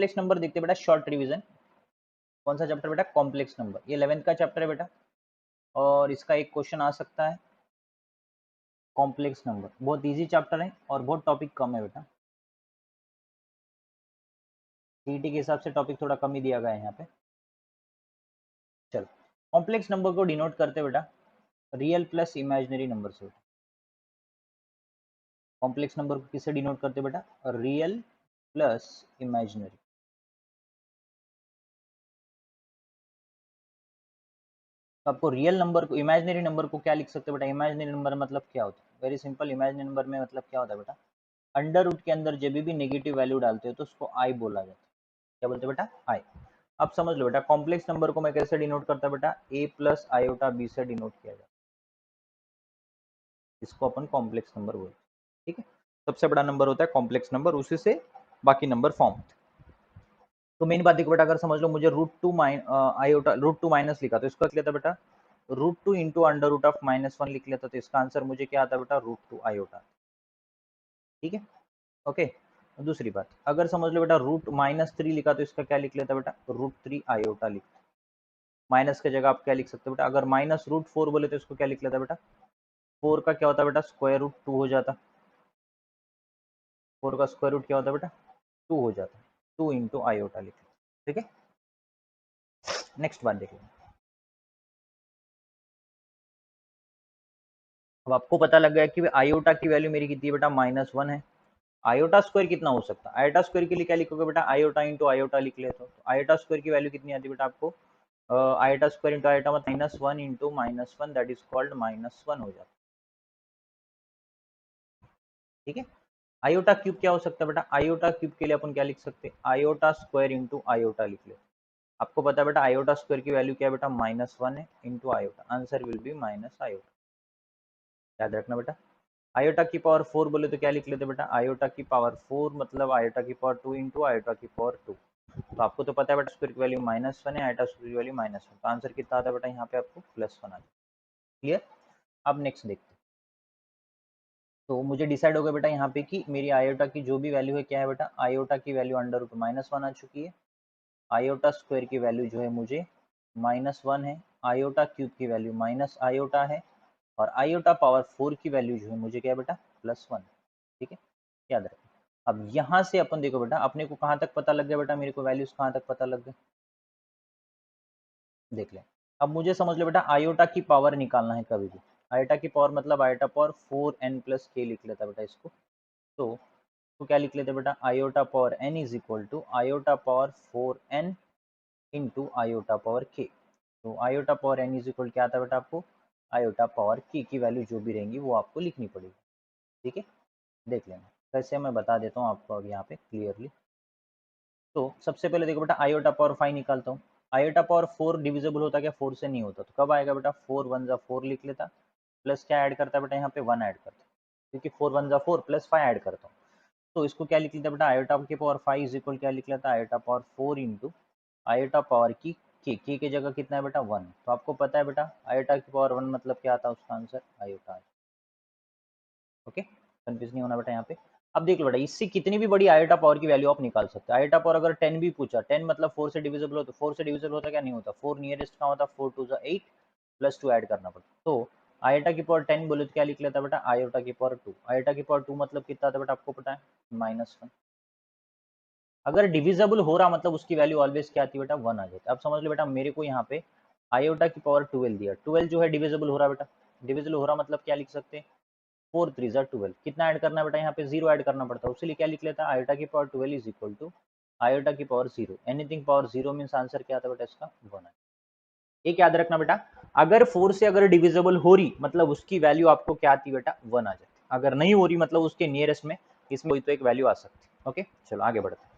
Complex number देखते बेटा, short revision. कौन सा चैप्टर बेटा? Complex number. ये 11th का चैप्टर है बेटा, और इसका एक क्वेश्चन आ सकता है कॉम्प्लेक्स नंबर। बहुत इजी चैप्टर है और बहुत टॉपिक कम है बेटा, सीईटी के हिसाब से टॉपिक थोड़ा कम ही दिया गया है यहाँ पे। चलो, कॉम्प्लेक्स नंबर को डिनोट करते बेटा रियल प्लस इमेजिनरी नंबर से। कॉम्प्लेक्स नंबर को किससे डिनोट करते बेटा? Real plus imaginary. तो आपको रियल नंबर को, इमेजिनरी नंबर को क्या लिख सकते हैं बेटा? इमेजिनरी नंबर मतलब क्या होता है? वेरी सिंपल, इमेजिनरी नंबर में मतलब क्या होता है बेटा? अंडर रूट के अंदर जब भी नेगेटिव वैल्यू डालते हो तो उसको आई बोला जाता है। क्या बोलते हैं बेटा? आई। अब समझ लो बेटा, कॉम्प्लेक्स नंबर को मैं कैसे डिनोट करता बेटा? ए प्लस आयोटा बी से डिनोट किया जाता है, इसको अपन कॉम्प्लेक्स नंबर बोलते हैं। ठीक है, सबसे बड़ा नंबर होता है कॉम्प्लेक्स नंबर, उसी से बाकी नंबर फॉर्म होते हैं। तो मेन बात देखो बेटा, अगर समझ लो मुझे आयोटा रूट टू माइनस लिखा तो इसको लिख लेता बेटा √2 इंटू अंडर रूट ऑफ -1 लिख लेता, तो इसका आंसर मुझे क्या आता बेटा? √2 आयोटा। ठीक है, ओके। दूसरी बात, अगर समझ लो बेटा √-3 लिखा तो इसका क्या लिख लेता बेटा? √3 आयोटा लिख। माइनस की जगह आप क्या लिख सकते हो बेटा? अगर -√4 बोले तो इसको क्या लिख लेता बेटा? 4 का क्या होता बेटा? स्क्वायर रूट 2 हो जाता। 4 का स्क्वायर रूट क्या होता बेटा? 2 हो जाता। 2 इंटू आयोटा लिख। ठीक है, नेक्स्ट बात देखिए। अब आपको पता लग गया कि आयोटा की वैल्यू मेरी कितनी है बेटा? -1 है। आयोटा स्क्वायर कितना हो सकता है? आयोटा स्क्वायर के लिए क्या लिखोगे बेटा? आयोटा इंटू आयोटा लिख लेते हो, तो आयोटा स्क्वायर की वैल्यू कितनी आती है बेटा आपको? आयोटा स्क्वायर इंटू आयोटा मतलब -1 इंटू -1, दैट इज कॉल्ड -1 हो जाता है। ठीक है, आयोटा क्यूब क्या हो सकता है बेटा? आयोटा क्यूब के लिए अपन क्या लिख सकते हैं? आयोटा स्क्वायर इंटू आयोटा लिख लेते। आपको पता है बेटा आयोटा स्क्वायर की वैल्यू क्या है बेटा? -1 है into iota, answer will be minus iota. याद रखना बेटा। आयोटा की पावर 4 बोले तो क्या लिख लेते बेटा? आयोटा की पावर 4 मतलब आयोटा की पावर 2 इंटू आयोटा की पावर 2। तो आपको तो पता है बेटा स्क्वायर की वैल्यू -1 है, आयोटा स्क्वायर की वैल्यू -1, तो आंसर कितना आता है बेटा? यहाँ पे आपको +1 आता है। क्लियर? अब नेक्स्ट देखते हैं। तो मुझे डिसाइड हो गया बेटा यहाँ पे कि मेरी आयोटा की जो भी वैल्यू है क्या है बेटा? आयोटा की वैल्यू अंडर रूट -1 आ चुकी है। आयोटा स्क्वायर की वैल्यू जो है मुझे -1 है। आयोटा क्यूब की वैल्यू माइनस आयोटा है, और आयोटा पावर 4 की वैल्यू जो है मुझे क्या है बेटा? +1। ठीक है, याद रखें। अब यहाँ से अपन देखो बेटा, अपने को कहाँ तक पता लग गया बेटा? मेरे को वैल्यूज कहाँ तक पता लग गए, देख लें। अब मुझे समझ लो बेटा आयोटा की पावर निकालना है कभी भी। आयोटा की पावर मतलब आयोटा पावर 4n+k लिख लेता बेटा इसको। तो क्या लिख लेते बेटा? Iota power n is equal to iota power 4n into iota power k। तो iota power n is equal क्या आता है बेटा आपको? आयोटा पावर k की वैल्यू जो भी रहेंगी वो आपको लिखनी पड़ेगी। ठीक है, देख लेना कैसे, मैं बता देता हूँ आपको अब यहाँ पे क्लियरली। तो सबसे पहले देखो बेटा आयोटा पावर 5 निकालता हूँ। आयोटा पावर 4 डिविजिबल होता क्या? 4 से नहीं होता, तो कब आएगा बेटा? 4 1 जा 4 लिख लेता, प्लस क्या ऐड करता बेटा? यहाँ पे 1 ऐड करता, क्योंकि 4 1 जा 4 प्लस 5 ऐड करता हूँ। तो इसको क्या लिख लेता बेटा? आयोटा की पावर 5 इज इक्वल क्या लिख लेता? Iota power 4 into iota power की के की जगह कितना है बेटा? 1। तो आपको पता है बेटा आयोटा की पावर 1 मतलब क्या आता है? उसका आंसर आयोटा। ओके, कंफ्यूज नहीं होना बेटा यहाँ पे। अब देख लो बेटा, इससे कितनी भी बड़ी आयोटा पावर की वैल्यू आप निकाल सकते हो। आयोटा पावर अगर 10 भी पूछा, 10 मतलब 4 से डिविजिबल हो, तो 4 से डिविजिबल होता क्या? नहीं होता। 4 नियरेस्ट का होता, 4 2 8 प्लस 2 ऐड करना पड़ता। तो आयोटा की पावर 10 बोले तो क्या लिख लेता बेटा? आयोटा की पावर 2। आयोटा की पावर 2 मतलब कितना था बेटा? आपको पता है, -1। अगर डिविजिबल हो रहा मतलब उसकी वैल्यू ऑलवेज क्या आती है बेटा? 1 आ जाती है। अब समझ लो बेटा मेरे को यहाँ पे आयोटा की पावर 12 दिया, 12 जो है डिविजिबल हो रहा बेटा। डिविजिबल हो रहा मतलब क्या लिख सकते हैं? 4 3 जा 12। कितना ऐड करना है बेटा? यहाँ पे 0 ऐड करना पड़ता है, उसके लिए क्या लिख लेता है? आयोटा की power 12 is equal to iota की power 0। Anything power 0 means answer क्या आता है बेटा? इसका 1 है। एक याद रखना बेटा, अगर 4 से अगर डिविजिबल हो रही मतलब उसकी वैल्यू आपको क्या आती है बेटा? 1 आ जाती है। अगर नहीं हो रही मतलब उसके नियरेस्ट में इसमें कोई तो एक वैल्यू आ सकती है। ओके, चलो आगे बढ़ते हैं।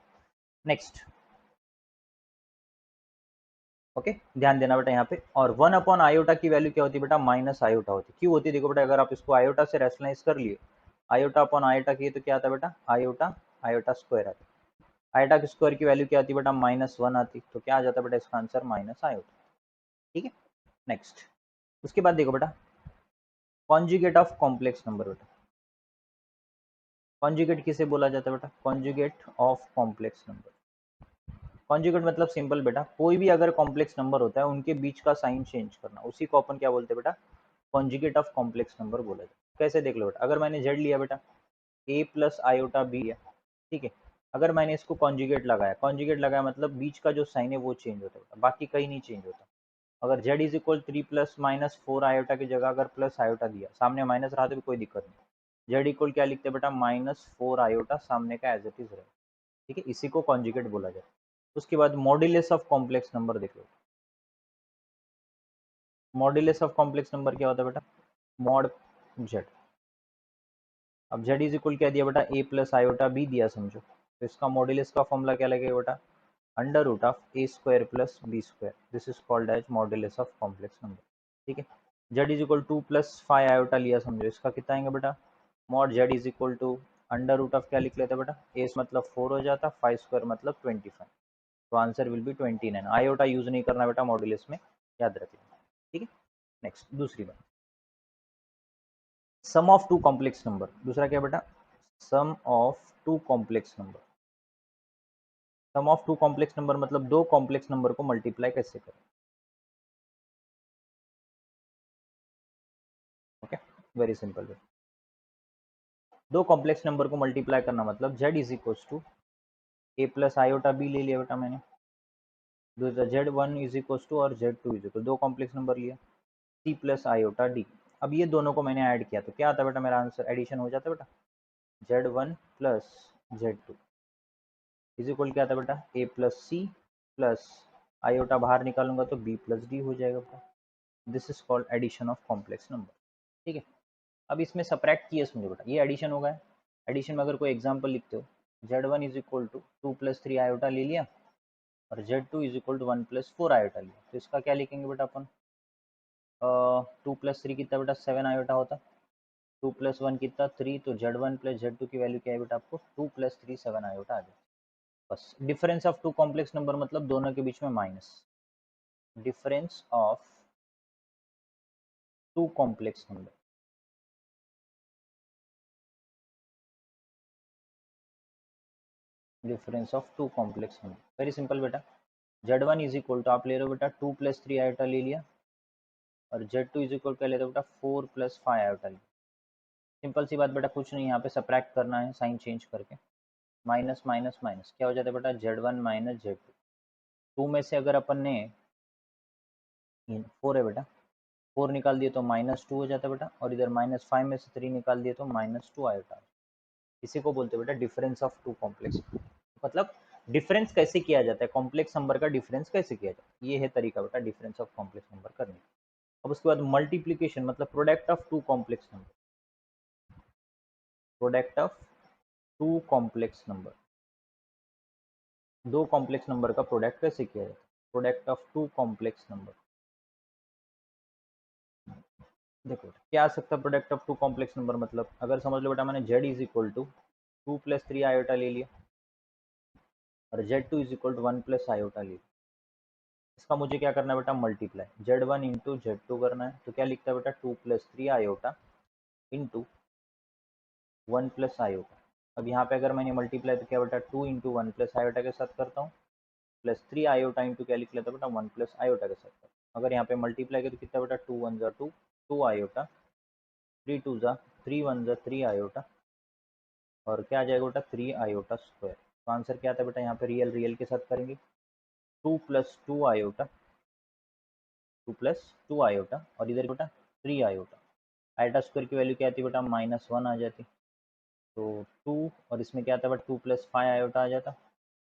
नेक्स्ट, ओके, ध्यान देना बेटा यहाँ पे। और 1 अपॉन आयोटा की वैल्यू क्या होती है बेटा? माइनस आयोटा होती है। क्यों होती है? देखो बेटा, अगर आप इसको आयोटा से रेशनलाइज कर लिए, आयोटा अपॉन आयोटा किए तो क्या आता है बेटा? आयोटा आयोटा स्क्वायर आता है। आयोटा के स्क्वायर की वैल्यू क्या आती है बेटा? -1 आती, तो क्या आ जाता है बेटा? इसका आंसर माइनस आयोटा। ठीक है, नेक्स्ट। उसके बाद देखो बेटा कॉन्जुगेट ऑफ कॉम्प्लेक्स नंबर। बेटा कॉन्जुगेट किसे बोला जाता है बेटा? Conjugate of complex number. Conjugate मतलब सिंपल बेटा, कोई भी अगर कॉम्प्लेक्स नंबर होता है उनके बीच का साइन चेंज करना, उसी को अपन क्या बोलते हैं बेटा, कॉन्जुगेट ऑफ कॉम्प्लेक्स नंबर बोला जाता है। कैसे देख लो बेटा, अगर मैंने जेड लिया बेटा, ए प्लस आयोटा बी लिया, ठीक है, अगर मैंने इसको कॉन्जुगेट लगाया मतलब बीच का जो साइन है वो चेंज होता है, बाकी कहीं नहीं चेंज होता। अगर जेड इज इक्वल 3 + -4 आयोटा की जगह अगर प्लस आयोटा दिया, सामने माइनस रहा तो भी कोई दिक्कत नहीं, जेड इक्वल क्या लिखते हैं बेटा, -4 आयोटा, सामने का एज इट इज रहे, ठीक है, इसी को कॉन्जुगेट बोला जाता है। उसके बाद मॉड्यूलस ऑफ कॉम्प्लेक्स नंबर देख लो, मॉड्यूलस ऑफ कॉम्प्लेक्स नंबर क्या होता है बेटा, मॉड जेड। अब जेड इज इक्वल क्या दिया बेटा, ए प्लस आयोटा बी दिया समझो, तो इसका मॉड्यूलस का फॉर्मूला क्या लगेगा बेटा, under root of a square plus b square, this is called as modulus of complex number, ठीक है। जेड इज इक्वल 2 + 5 आयोटा लिया समझो, इसका कितना आएंगे बेटा, mod z is equal to under root of क्या लिख लेते बेटा, ए मतलब 4 हो जाता, 5 स्क्वायर मतलब 25, तो answer will be 29। Iota use नहीं करना बेटा मॉड्यूलस में, याद रख लेना, ठीक है। नेक्स्ट दूसरी बात, sum of two complex number, दूसरा क्या बेटा, sum of two complex number. Sum of two complex number मतलब दो कॉम्प्लेक्स नंबर को मल्टीप्लाई कैसे करें, ओके, वेरी सिंपल। दो कॉम्प्लेक्स नंबर को मल्टीप्लाई करना मतलब z is equal to a plus iota b ले लिया बेटा मैंने, दूसरा z one is equal to और जेड टू इज इक्वल, दो कॉम्प्लेक्स नंबर लिया, सी प्लस आयोटा डी। अब ये दोनों को मैंने ऐड किया तो क्या आता है बेटा, मेरा आंसर एडिशन हो जाता है बेटा, z one plus z two is equal क्या आता है बेटा, a plus c plus iota बाहर निकालूंगा तो बी प्लस डी हो जाएगा बेटा, this is called addition of complex number, ठीक है। अब इसमें सब्ट्रैक्ट किया समझो बेटा, ये एडिशन हो गया, एडिशन में अगर कोई एग्जांपल लिखते हो, z one is equal to 2 + 3 iota ले लिया, और z two is equal to 1 + 4 iota लिया, तो इसका क्या लिखेंगे बेटा अपन, 2 + 3 कितना बेटा, 7 आयोटा होता, 2 + 1 कितना 3, तो z one plus z two की वैल्यू क्या है बेटा आपको, 2 + 3 7 आयोटा आ जाए। बस difference of two complex number मतलब दोनों के बीच में minus, difference of two complex number, difference of two complex number, very simple बेटा, z one is equal to आप ले रहे हो बेटा 2 + 3 आयोटा ले लिया, और जेड टू इज इक्वल क्या लेते हो बेटा, 4 + 5 आयोटा लिया, सिंपल सी बात बेटा, कुछ नहीं, यहाँ पे सब्ट्रैक्ट करना है साइन चेंज करके, माइनस माइनस माइनस क्या हो जाता है बेटा, z one minus z two, two में से अगर अपन ने 4 है बेटा, 4 निकाल दिए तो -2 हो जाता है बेटा, और इधर -5 में से 3 निकाल दिए तो -2 आयोटा, इसी को बोलते हैं बेटा डिफरेंस ऑफ टू कॉम्प्लेक्स, मतलब डिफरेंस कैसे किया जाता है, कॉम्प्लेक्स नंबर का डिफरेंस कैसे किया जाता है, ये है तरीका बेटा डिफरेंस ऑफ कॉम्प्लेक्स नंबर करने का। अब उसके बाद मल्टीप्लीकेशन मतलब product of two complex number, product of two complex number, दो कॉम्प्लेक्स नंबर का प्रोडक्ट कैसे किया जाता है, product of two complex number, देखो क्या आ सकता है product of two complex number, मतलब अगर समझ लो बेटा मैंने z is equal to 2 + 3 iota ले लिया, और z two is equal to 1 + iota ले लिया, इसका मुझे क्या करना है बेटा, multiply, z one into z two करना है, तो क्या लिखता है बेटा 2 + 3 आयोटा इंटू 1 + आयोटा। अब यहाँ पे अगर मैंने मल्टीप्लाई तो क्या बेटा 2 इंटू 1 + आयोटा के साथ करता हूँ, +3 आयोटा इंटू क्या लिख लेता बेटा 1 + आयोटा के साथ करता हूँ। अगर यहाँ पे मल्टीप्लाई करें तो कितना बेटा 2 वन ज़ा 2, 2 आयोटा, 3 टू ज़ा 3 वन ज़ा 3 आयोटा, और क्या आ जाएगा बेटा 3 आयोटा स्क्वायर, तो आंसर क्या आता है बेटा, यहाँ पे रियल रियल के साथ करेंगे, 2 + 2 आयोटा, 2 + 2 आयोटा, और इधर बेटा 3 आयोटा, आयोटा स्क्वायर की वैल्यू क्या आती है बेटा -1 आ जाती, तो 2, और इसमें क्या आता है बेटा 2 + 5 आयोटा आ जाता,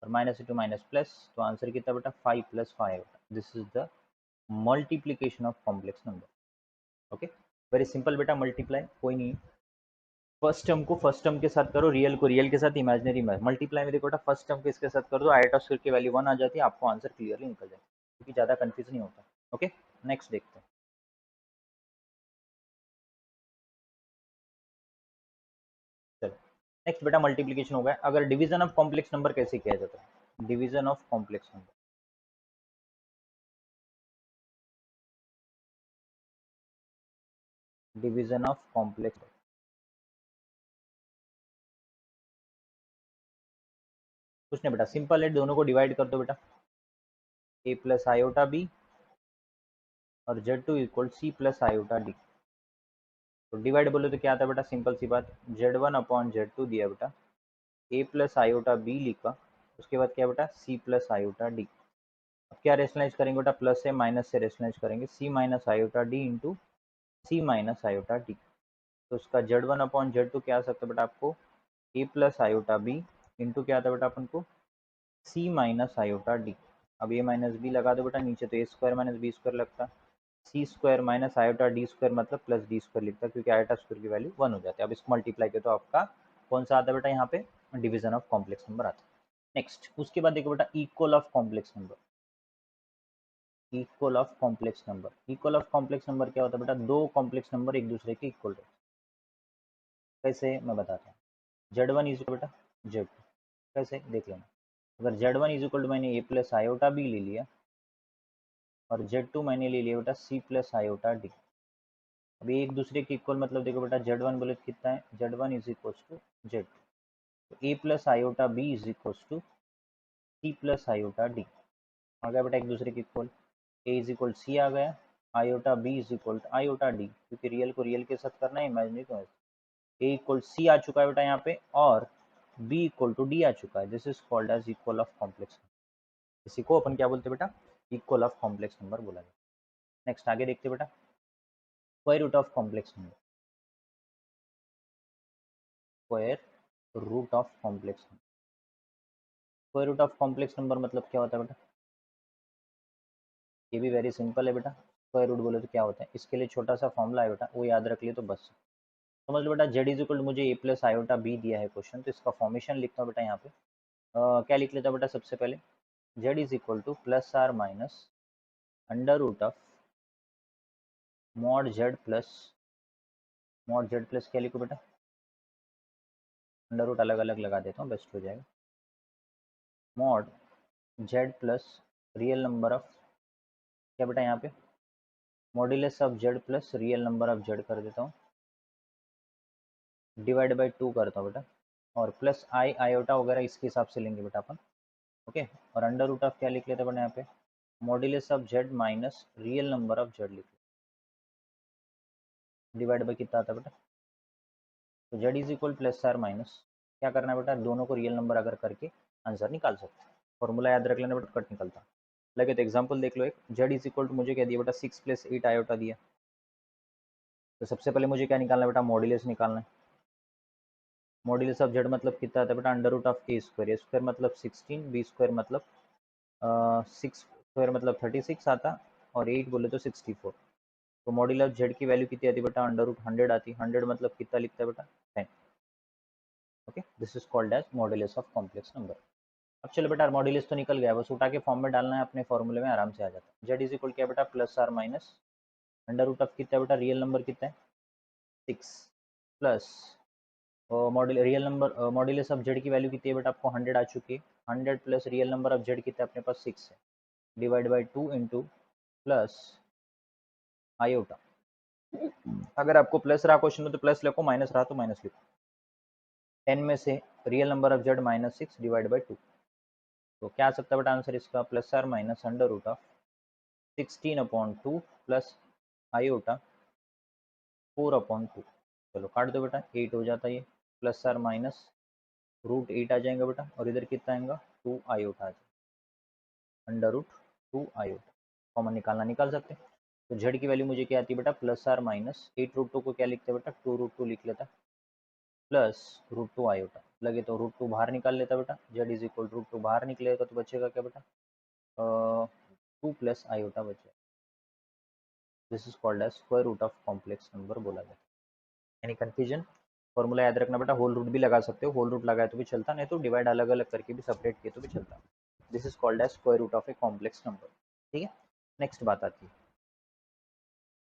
और माइनस इंटू माइनस प्लस, तो आंसर कितना बेटा 5 + 5 iota, this is the multiplication of complex number, okay, very simple बेटा, मल्टीप्लाई कोई नहीं, फर्स्ट टर्म को फर्स्ट टर्म के साथ करो, रियल को रियल के साथ, इमेजिनरी में मल्टीप्लाई में देखो बेटा फर्स्ट टर्म को इसके साथ कर दो, आयोटा स्क्वायर की वैल्यू 1 आ जाती है, आपको आंसर क्लियरली निकल जाएगा, क्योंकि ज़्यादा कंफ्यूज नहीं होता, ओके। नेक्स्ट देखते हैं, चलो नेक्स्ट बेटा मल्टीप्लीकेशन हो गया, अगर डिवीजन ऑफ कॉम्प्लेक्स नंबर कैसे किया जाता है, division of complex number, division of complex, कुछ नहीं बेटा, सिंपल है, दोनों को डिवाइड कर दो बेटा, a प्लस आयोटा बी और z2 equal c plus iota d. तो डिवाइड बोले तो क्या आता है बेटा, सिंपल सी बात, z1 अपॉन z2 दिया बेटा, a प्लस आयोटा बी लिखा, उसके बाद क्या बेटा c प्लस आयोटा डी। अब क्या रेशनलाइज करेंगे बेटा, प्लस से माइनस से रेशनलाइज करेंगे, c minus iota d into c minus iota d. तो उसका z1 अपॉन z2 क्या आ सकता है बेटा आपको, a plus iota b into क्या आता है बेटा अपन को, c माइनस आयोटा डी। अब a माइनस बी लगा दो बेटा नीचे, तो a square minus b square लगता, c square minus iota d square मतलब प्लस डी स्क्वायर लिखता, क्योंकि आयोटा स्क्वायर की वैल्यू 1 हो जाती है। अब इसको मल्टीप्लाई किया तो आपका कौन सा आता है बेटा, यहाँ पे डिवीजन ऑफ कॉम्प्लेक्स नंबर आता है। नेक्स्ट उसके बाद देखो बेटा, equal of complex number. Equal of complex number, equal of complex number क्या होता है बेटा, दो कॉम्प्लेक्स नंबर एक दूसरे के इक्वल रहते हैं। कैसे मैं बताता हूँ, जेड वन इज बेटा जेड टू, कैसे देख लेना। अगर z one is equal to मैंने ए प्लस आयोटा बी ले लिया और जेड टू मैंने ले लिया बेटा सी प्लस आयोटा डी। अभी एक दूसरे के इक्वल मतलब देखो बेटा, जेड वन बोले तो कितना है, z one is equal to z two, a plus iota b is equal to c plus iota d. आ गया बेटा एक दूसरे के equal, a is equal c आ गया, iota b is equal to iota d, क्योंकि रियल को रियल के साथ करना है, इमेजिनरी को ए इक्वल सी आ चुका है बेटा यहाँ पे, और बी इक्वल टू डी आ चुका है। This is called as equal of complex. इसी को अपन क्या बोलते हैं बेटा, इक्वल ऑफ कॉम्प्लेक्स नंबर बोला जाता है। नेक्स्ट आगे देखते बेटा, square root of complex number. Square root of complex number, square root of complex number मतलब क्या होता है बेटा, ये भी वेरी सिंपल है बेटा। स्क्वायर रूट बोले तो क्या होता है, इसके लिए छोटा सा फॉर्मूला है बेटा, वो याद रख लिए तो बस समझ लो बेटा। जेड इज इक्वल टू, मुझे ए प्लस आयोटा बी दिया है क्वेश्चन, तो इसका फॉर्मेशन लिखता हूँ बेटा यहाँ पे। क्या लिख लेता बेटा, सबसे पहले z is equal to plus are minus under root of mod z plus क्या लिखो बेटा, अंडर रूट अलग अलग लगा देता हूँ, बेस्ट हो जाएगा। Mod z plus real number of क्या बेटा यहाँ पे, modulus of Z plus real number of Z कर देता हूँ, डिवाइड बाई 2 करता हूँ बेटा, और प्लस आई आयोटा वगैरह इसके हिसाब से लेंगे बेटा अपन। ओके, और अंडर रूट ऑफ क्या लिख लेते हैं बेटा यहाँ पे, modulus of z minus real number of z लिख, डिवाइड बाई कितना आता है बेटा, तो z is equal plus are minus, क्या करना है बेटा, दोनों को रियल नंबर अगर करके आंसर निकाल सकते हैं। फॉर्मूला याद रख लेना बेटा, कट निकलता। लगे तो एग्जाम्पल देख लो, एक जेड इज इक्वल टू मुझे क्या दिया बेटा, 6 प्लस 8 आयोटा दिया, तो सबसे पहले मुझे क्या निकालना है बेटा, मॉड्यूलस निकालना है। मॉड्यूलस ऑफ जेड मतलब कितना आता है बेटा, under root of a square, a square मतलब 16, बी स्क्वायर मतलब 6 स्क्वायर मतलब 36 आता, और 8 बोले तो 64। तो मॉड्यूल ऑफ जेड की वैल्यू कितनी आती है बेटा, अंडर रूट 100 आती है। 100 मतलब कितना लिखता है बेटा, 10। Okay, this is called as modulus of complex number. अब चलो बेटा, मॉड्यूलस तो निकल गया, बस उठा के फॉर्म में डालना है, अपने फॉर्मूले में आराम से आ जाता है। जेड इज इक्वल क्या बेटा, plus are minus under root of कितना बेटा, रियल नंबर कितना है 6, plus module real number, modulus of z की वैल्यू कितनी है बेटा आपको 100 आ चुकी है, 100 plus real number of z कितना है अपने पास 6 है, divide by 2 into plus iota. अगर आपको प्लस रहा क्वेश्चन में तो प्लस लिखो, माइनस रहा तो माइनस लिखो। 10 में से real number of z minus 6 divide by 2, तो क्या आ सकता है बेटा आंसर इसका, plus are minus under root of 16 upon 2 plus iota 4 upon 2। चलो काट दो बेटा, 8 हो जाता है ये, प्लस आर माइनस रूट 8 आ जाएगा बेटा, और इधर कितना आएगा 2 आयोटा आ जाएगा, अंडर रूट 2 आयोटा। कॉमन निकालना निकाल सकते हैं। तो जेड की वैल्यू मुझे क्या आती है बेटा, प्लस आर माइनस 8 रूट 2 को क्या लिखते हैं बेटा, 2 रूट 2 लिख लेता, प्लस रूट 2 आयोटा। लगे तो रूट 2 बाहर निकाल लेता बेटा, जेड इज इक्वल रूट 2 बाहर निकलेगा तो बचेगा क्या बेटा, 2 प्लस आयोटा बचेगा। This is called as square root of complex number बोला जाता है। एनी कंफ्यूजन, फॉर्मूला याद रखना बेटा, होल रूट भी लगा सकते हो, होल रूट लगाए तो भी चलता, नहीं तो डिवाइड अलग अलग करके भी सेपरेट किए तो भी चलता। This is called as square root of a complex number. ठीक है, नेक्स्ट बात आती है,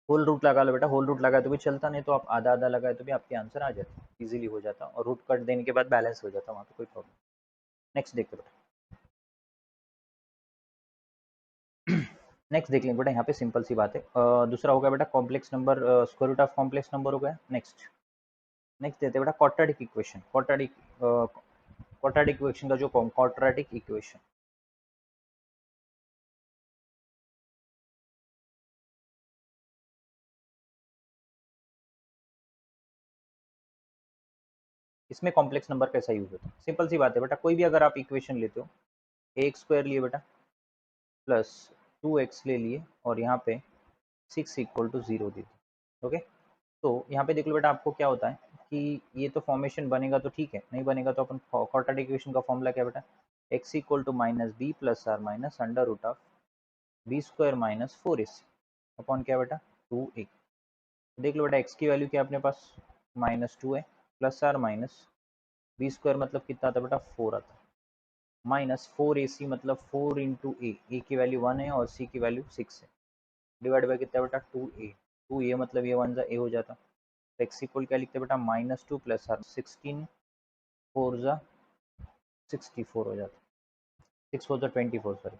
होल रूट लगा लो बेटा, होल रूट लगाए तो भी चलता, नहीं तो आप आधा आधा लगाए तो भी आपके आंसर आ जाते, इजीली हो जाता, और रूट कट देने के बाद बैलेंस हो जाता, वहाँ पे कोई प्रॉब्लम। नेक्स्ट देखते बेटा, नेक्स्ट देख लेंगे बेटा, यहाँ पे सिंपल सी बात है। दूसरा हो गया बेटा complex number, square root of complex number हो गया। नेक्स्ट नेक्स्ट देते बेटा quadratic equation, quadratic quadratic equation का जो क्वाड्रेटिक इक्वेशन, इसमें कॉम्प्लेक्स नंबर कैसा यूज होता है? सिंपल सी बात है बेटा, कोई भी अगर आप इक्वेशन लेते हो, एक्स स्क्वायर लिए बेटा प्लस 2x ले लिए और यहाँ पे 6 इक्वल टू 0 दे दी। ओके, तो यहाँ पे देख लो बेटा, आपको क्या होता है कि ये तो फॉर्मेशन बनेगा तो ठीक है, नहीं बनेगा तो अपन क्वाड्रेटिक इक्वेशन का फॉर्मूला क्या बेटा, x equal to minus b plus are minus under root of b square minus 4ac upon क्या बेटा 2a। देख लो बेटा, x की वैल्यू क्या अपने पास -2 है, plus are minus b square मतलब कितना आता बेटा 4 आता, माइनस 4ac मतलब 4 इंटू ए की वैल्यू 1 है और सी की वैल्यू 6 है, डिवाइड बाई कितना बेटा 2a मतलब ये 1 जा ए हो जाता, तो एक्स इक्वल क्या लिखते बेटा -2 प्लस आर 16 4 जा 64 हो जाता, 6 4 जा 24 सॉरी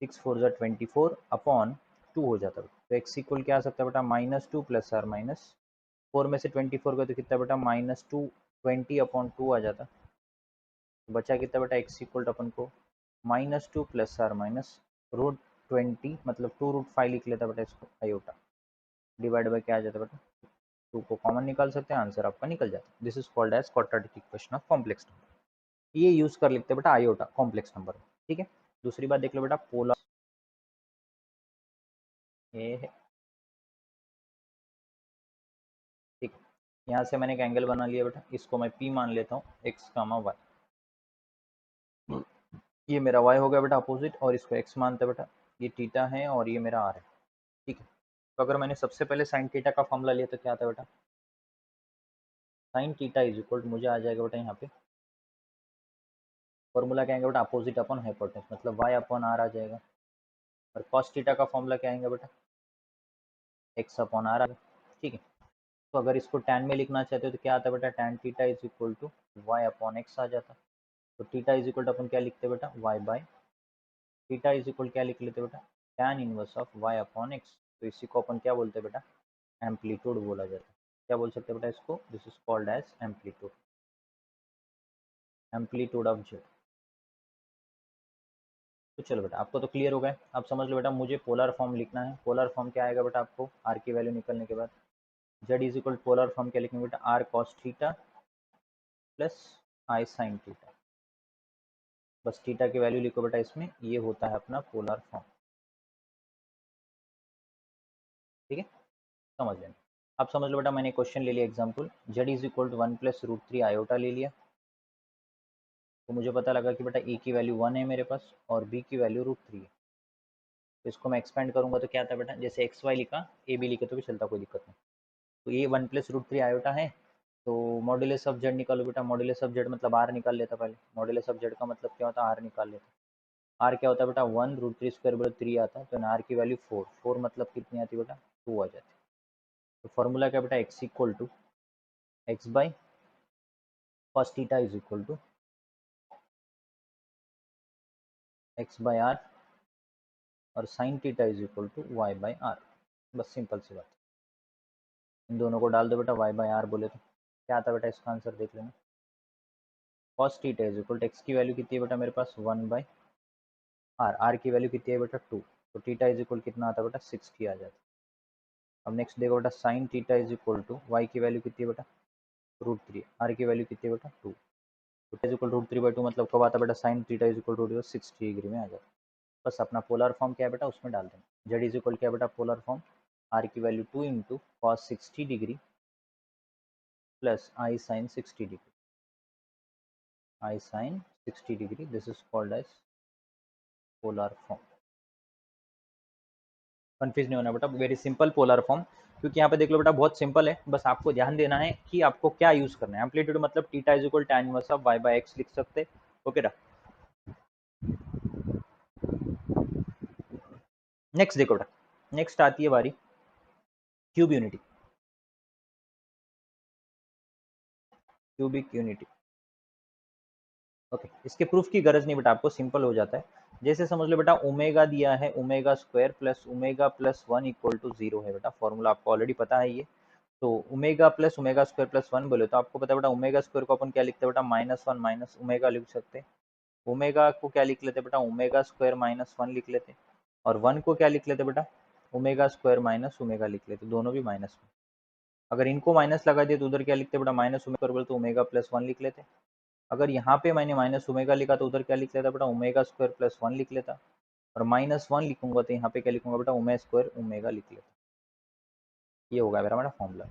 6 4 जा 24 अपॉन 2 हो जाता बेटा, तो एक्स इक्वल क्या आ सकता है बेटा -2 प्लस आर माइनस 4 में से 24 का तो कितना बेटा -2 20 अपॉन 2 आ जाता, तो बचा कितना बेटा एक्स इक्वल अपन को -2 प्लस आर माइनस √20 मतलब 2√5 लिख लेता बेटा इसको आयोटा, डिवाइड बाय क्या आ जाता बेटा 2 को कॉमन निकाल सकते हैं, आंसर आपका निकल जाता है। This is called as quadratic equation of complex number, ये यूज कर लिखते हैं बेटा आयोटा कॉम्प्लेक्स नंबर में। ठीक है, दूसरी बात देख लो बेटा पोलर, ये है ठीक है, यहाँ से मैंने एक एंगल बना लिया बेटा, इसको मैं पी मान लेता हूँ, एक्स कामा वाई, ये मेरा y हो गया बेटा अपोजिट और इसको x मानते हैं बेटा, ये थीटा है और ये मेरा r है। ठीक है, तो अगर मैंने सबसे पहले साइन थीटा का फॉर्मूला लिया तो क्या आता है बेटा, साइन थीटा इज इक्वल मुझे आ जाएगा बेटा यहाँ पे फॉर्मूला क्या आएगा बेटा अपोजिट अपॉन हाइपोटेन्यूज मतलब y अपॉन r आ जाएगा, और कॉस थीटा का फॉर्मूला क्या आएगा बेटा x अपॉन r आएगा। ठीक है, तो अगर इसको टैन में लिखना चाहते हो तो क्या आता है बेटा tan theta is equal to y upon x आ जाता, तो थीटा इज इक्वल टू अपन क्या लिखते हैं बेटा y by theta is equal क्या लिख लेते बेटा tan inverse of y upon x, तो इसी को अपन क्या बोलते हैं बेटा एम्पलीट्यूड बोला जाता है, क्या बोल सकते हैं बेटा इसको, this is called as amplitude, amplitude of z. तो चलो बेटा आपको तो क्लियर हो गया, आप समझ लो बेटा मुझे पोलर फॉर्म लिखना है, पोलर फॉर्म क्या आएगा बेटा आपको आर की वैल्यू निकलने के बाद z is equal polar form क्या लिखेंगे बेटा r cos theta plus i sine theta, बस थीटा की वैल्यू लिखो बेटा इसमें, ये होता है अपना पोलर फॉर्म। ठीक है, समझ लेना, आप समझ लो बेटा मैंने क्वेश्चन ले लिया example, z is equal to 1 प्लस √3 आयोटा ले लिया, तो मुझे पता लगा कि बेटा ए की वैल्यू 1 है मेरे पास और बी की वैल्यू √3 है, तो इसको मैं एक्सपेंड करूंगा तो क्या आता है बेटा जैसे एक्स वाई लिखा ए बी लिखे तो भी चलता, कोई दिक्कत नहीं, तो ये 1 प्लस √3 आयोटा है, तो मॉड्यूलस ऑफ जेड निकालो बेटा, मॉड्यूलस ऑफ जेड मतलब आर निकाल लेता पहले, मॉड्यूलस ऑफ जेड का मतलब क्या होता है आर निकाल लेता, आर क्या होता है बेटा 1 √3 स्क्वायर बटा 3 आता है, तो आर की वैल्यू 4 4 मतलब कितनी आती है बेटा 2 आ जाती है, तो फॉर्मूला क्या बेटा x equal to x by cos theta is equal to x by r और sine theta is equal to y by r, बस सिंपल सी बात, इन दोनों को डाल दो बेटा वाई बाई आर बोले तो क्या आता है बेटा इसका आंसर देख लेना, cos theta is equal to x की वैल्यू कितनी है बेटा मेरे पास 1 बाई आर, आर की वैल्यू कितनी है बेटा 2, तो थीटा इज इक्वल कितना आता है बेटा 60 आ जाता है। अब नेक्स्ट देखो बेटा sine theta is equal to y की वैल्यू कितनी है बेटा √3, आर की वैल्यू कितनी है बेटा 2, तो इज इक्वल √3/2 मतलब कब आता है बेटा sine theta is equal to 60 degree में आ जाता है, बस अपना पोलर फॉर्म क्या है बेटा उसमें डाल देना, जेड इज इक्वल क्या बेटा पोलर फॉर्म आर की value 2 into cos 60 degree plus i sine 60 degree, i sine 60 degree, this is called as polar form. Confuse नहीं होना बेटा, वेरी सिंपल पोलर फॉर्म, क्योंकि यहाँ पे देख लो बेटा बहुत सिंपल है, बस आपको ध्यान देना है कि आपको क्या यूज करना है, एम्पलीट्यूड मतलब theta is equal tan inverse of y by x लिख सकते हैं। ओके ना, नेक्स्ट देखो बेटा, नेक्स्ट आती है बारी cube unity, cubic unity. Okay, इसके प्रूफ की गरज नहीं बेटा, आपको सिंपल हो जाता है, जैसे समझ लो बेटा ओमेगा दिया है omega square plus omega plus 1 equal to 0 है बेटा, फॉर्मूला आपको ऑलरेडी पता है ये, तो omega plus omega square plus one बोले तो आपको पता है बेटा ओमेगा स्क्वायर को अपन क्या लिखते हैं बेटा माइनस वन माइनस ओमेगा लिख सकते हैं। ओमेगा को क्या लिख लेते बेटा ओमेगा स्क्वायर माइनस वन लिख लेते, और वन को क्या लिख लेते बेटा ओमेगा स्क्वायर माइनस ओमेगा लिख लेते, दोनों भी माइनस में। अगर इनको माइनस लगा दिए तो उधर क्या लिखते बेटा माइनस ओमेगा बोले तो ओमेगा प्लस वन लिख लेते। अगर यहाँ पे मैंने माइनस ओमेगा लिखा तो उधर क्या लिख लेता बेटा ओमेगा स्क्वायर प्लस वन लिख लेता, और माइनस वन लिखूंगा तो यहाँ पे क्या लिखूंगा बेटा ओमेगा स्क्वायर ओमेगा लिख लेता। ये होगा मेरा फॉर्मूला।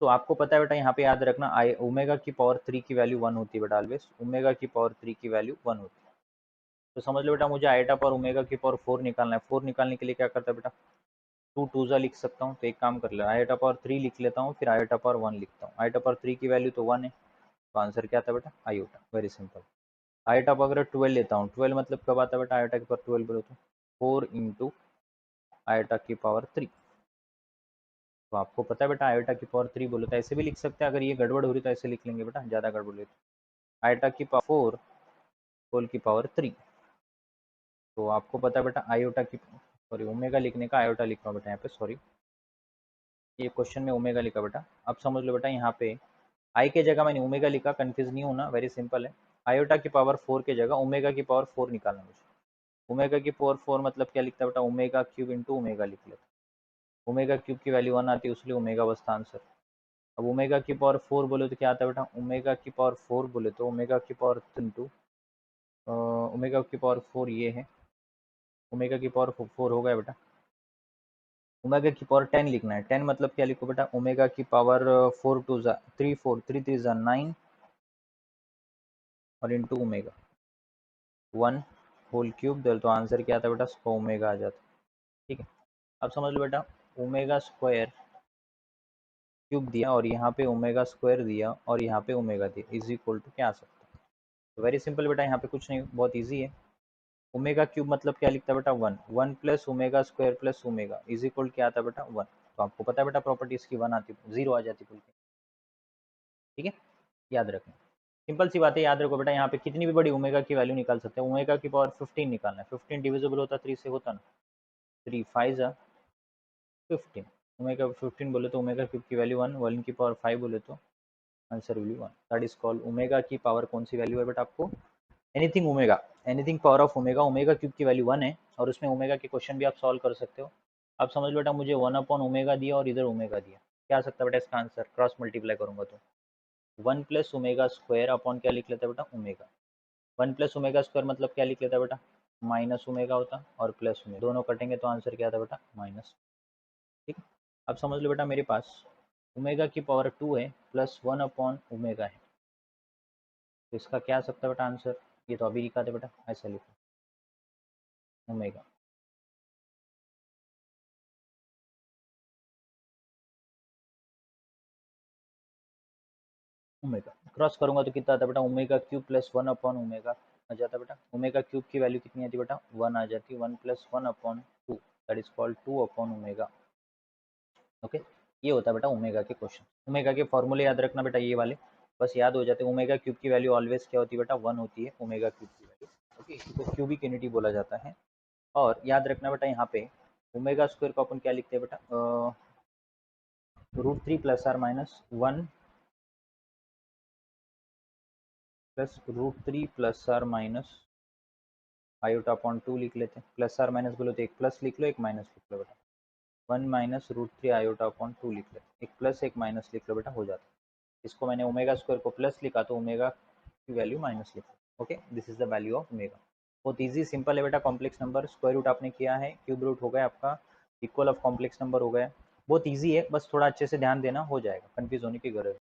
तो आपको पता है बेटा यहाँ पे याद रखना आई ओमेगा की पावर थ्री की वैल्यू वन होती है बेटा ऑलवेज, ओमेगा की पावर थ्री की वैल्यू वन होती है। तो समझ लो बेटा मुझे आईटा पर ओमेगा की पावर फोर निकालना है। फोर निकालने के लिए क्या करता है बेटा टू टू जा लिख सकता हूँ, तो एक काम कर ले आईटा पावर थ्री लिख लेता हूँ, फिर आईटा पावर वन लिखता हूँ। आईटा पावर थ्री की वैल्यू तो वन है, तो आंसर क्या आता है बेटा आयोटा, वेरी सिंपल। आईटा पर अगर ट्वेल्व लेता हूँ, ट्वेल्व मतलब कब आता है बेटा आईटा की पावर ट्वेल्व बोलो तो फोर इंटू आईटा की पावर थ्री। तो आपको पता है बेटा आयोटा की पावर थ्री बोलो तो ऐसे भी लिख सकते हैं, अगर ये गड़बड़ हो रही तो ऐसे लिख लेंगे बेटा, ज़्यादा गड़बड़ हो तो आयोटा की पावर फोर होल की पावर थ्री। तो आपको पता है बेटा आयोटा की सॉरी ओमेगा लिखने का आयोटा लिख रहा हूँ बेटा यहाँ पे, सॉरी ये क्वेश्चन में ओमेगा लिखा बेटा। अब समझ लो बेटा यहाँ पे आई के जगह मैंने ओमेगा लिखा, कंफ्यूज नहीं होना, वेरी सिंपल है। आयोटा की पावर फोर के जगह ओमेगा की पावर फोर निकालना मुझे। ओमेगा की पावर फोर मतलब क्या लिखता है बेटा ओमेगा क्यूब इंटू ओमेगा लिख लेता। ओमेगा क्यूब की वैल्यू वन आती है इसलिए ओमेगा बसता आंसर। अब ओमेगा की पावर फोर बोले तो क्या आता है बेटा ओमेगा की पावर फोर बोले तो ओमेगा की पावर इंटू ओमेगा की पावर फोर ये है, ओमेगा की पावर फोर हो गया बेटा। ओमेगा की पावर टेन लिखना है, टेन मतलब क्या लिखो बेटा ओमेगा की पावर फोर टू जा थ्री, फोर थ्री थ्री जा नाइन, और into omega one whole cube दे तो आंसर क्या आता है बेटा ओमेगा आ जाता। ठीक है, अब समझ लो बेटा ओमेगा स्क्वायर क्यूब दिया और यहाँ पे ओमेगा स्क्वायर दिया और यहाँ पे ओमेगा दिया इज इक्वल टू क्या आ सकता है। तो वेरी सिंपल बेटा यहाँ पे कुछ नहीं, बहुत ईजी है। ओमेगा क्यूब मतलब क्या लिखता है बेटा one, one plus omega square plus omega is equal क्या आता है बेटा वन। तो आपको पता है बेटा प्रॉपर्टी इसकी वन आती है, जीरो आ जाती है। ठीक है, याद रखें, सिंपल सी बात है, याद रखो बेटा यहाँ पे कितनी भी बड़ी ओमेगा की वैल्यू निकाल सकते हैं। ओमेगा की पावर 15 निकालना है, 15 डिविजिबल होता 3 से होता ना, 3 फाइव जा 15, ओमेगा 15 बोले तो ओमेगा क्यूब की वैल्यू वन, वन की पावर फाइव बोले तो answer will be one, that is called omega की पावर कौन सी वैल्यू है बेटा आपको anything omega, anything power of omega, omega cube की वैल्यू वन है, और उसमें ओमेगा के क्वेश्चन भी आप सॉल्व कर सकते हो। अब समझ लो बेटा मुझे वन अपॉन ओमेगा दिया और इधर ओमेगा दिया, क्या आ सकता है बेटा इसका आंसर, क्रॉस मल्टीप्लाई करूंगा तो one plus omega square upon क्या लिख लेता है बेटा omega. One plus omega square मतलब क्या लिख लेता है बेटा माइनस ओमेगा होता, और प्लस ओमेगा दोनों कटेंगे तो आंसर क्या आता बेटा माइनस। ठीक है, अब समझ लो बेटा मेरे पास ओमेगा की पावर टू है प्लस वन अपॉन ओमेगा है, तो इसका क्या आ सकता है बेटा आंसर, ये तो अभी लिखा था बेटा, ऐसा लिखो ओमेगा। ओमेगा क्रॉस करूंगा तो कितना आता बेटा omega cube plus one upon omega आ जाता बेटा, ओमेगा क्यूब की वैल्यू कितनी आती बेटा वन आ जाती, one plus one upon two that is called two upon omega. Okay, ये होता है बेटा ओमेगा के क्वेश्चन। ओमेगा के फॉर्मूले याद रखना बेटा ये वाले, बस याद हो जाते हैं। ओमेगा क्यूब की वैल्यू ऑलवेज क्या होती है बेटा वन होती है ओमेगा क्यूब की वैल्यू। ओके, इसको क्यूबिक यूनिटी बोला जाता है। और याद रखना बेटा यहाँ पे ओमेगा स्क्वायर को अपन क्या लिखते हैं बेटा root three plus are minus one plus root three plus are minus iota upon two लिख लेते हैं। प्लस आर माइनस बोलो तो एक प्लस लिख लो एक माइनस लिख लो बेटा, one minus root three iota upon two लिख लेते, एक प्लस एक माइनस लिख लो बेटा हो जाता है। इसको मैंने ओमेगा स्क्वायर को प्लस लिखा तो ओमेगा की वैल्यू माइनस लिखा। Okay, this is the value of omega. बहुत ईजी सिंपल है बेटा, कॉम्प्लेक्स नंबर स्क्वायर रूट आपने किया है, क्यूब रूट हो गया आपका, इक्वल ऑफ कॉम्प्लेक्स नंबर हो गया, बहुत ईजी है, बस थोड़ा अच्छे से ध्यान देना हो जाएगा, कंफ्यूज होने की जरूरत